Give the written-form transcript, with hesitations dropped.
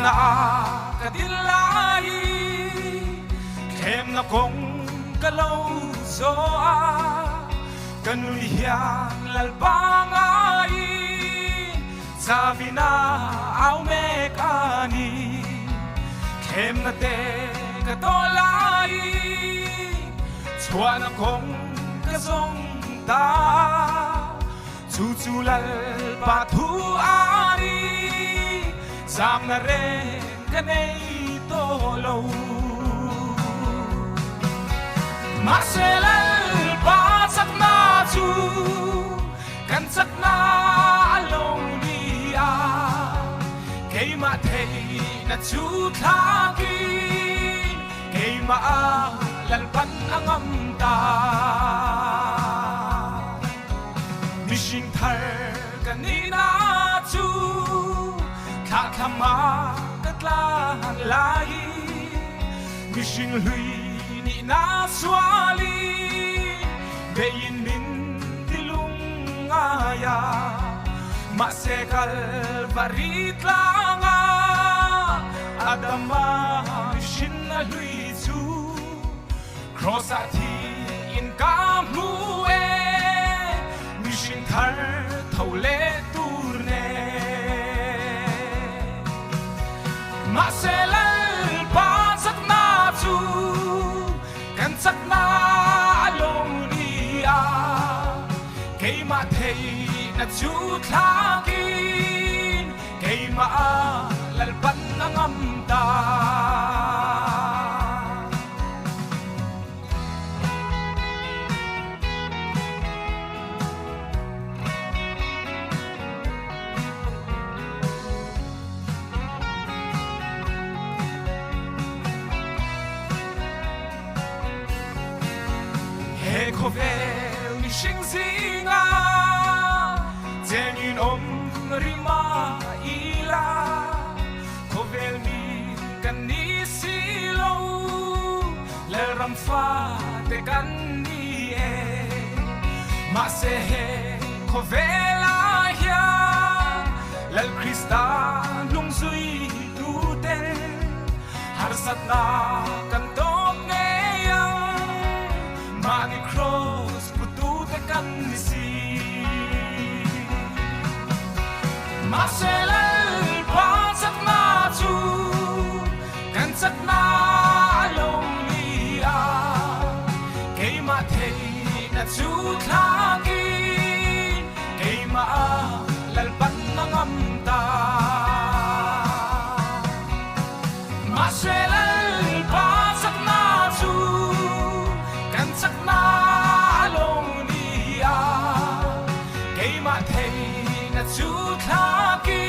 na kadilai kem na kong kalaw so kanunihan lalpangai sabi na au mekani kem na te katolai chua na kong kasong ta Tutulal patu ari Sam na rin kanay tolo Maselal pasak na tu Kansak na along niya Kay matay na tutakin Kay maalalpan ang amta Mishing thar kanina tu kakama katlahan lai Mishing hui ni na swali Beyin min dilung aya Masekal varit langa Adama mishin na hui tu Cross ati in kamue Mishing thar thole turne Maselal pasak na tu Kansak na along niya Kay matay na tutakin Kay maalalpan ang amta Kovel ni shingzinga Zenin rima ila Kovel mi kanisilo Leramfa te kanie Masehe kovela ya Lal Krista lung zui duten Harsat na kantok ngayon Mani cross putute kanisi Maselal pasak na tu Kansak na along niya Kay matay na tutakin Kay maalalpan ng amta Maselal pasak na tu Kansak na along niya Kay matay na tutakin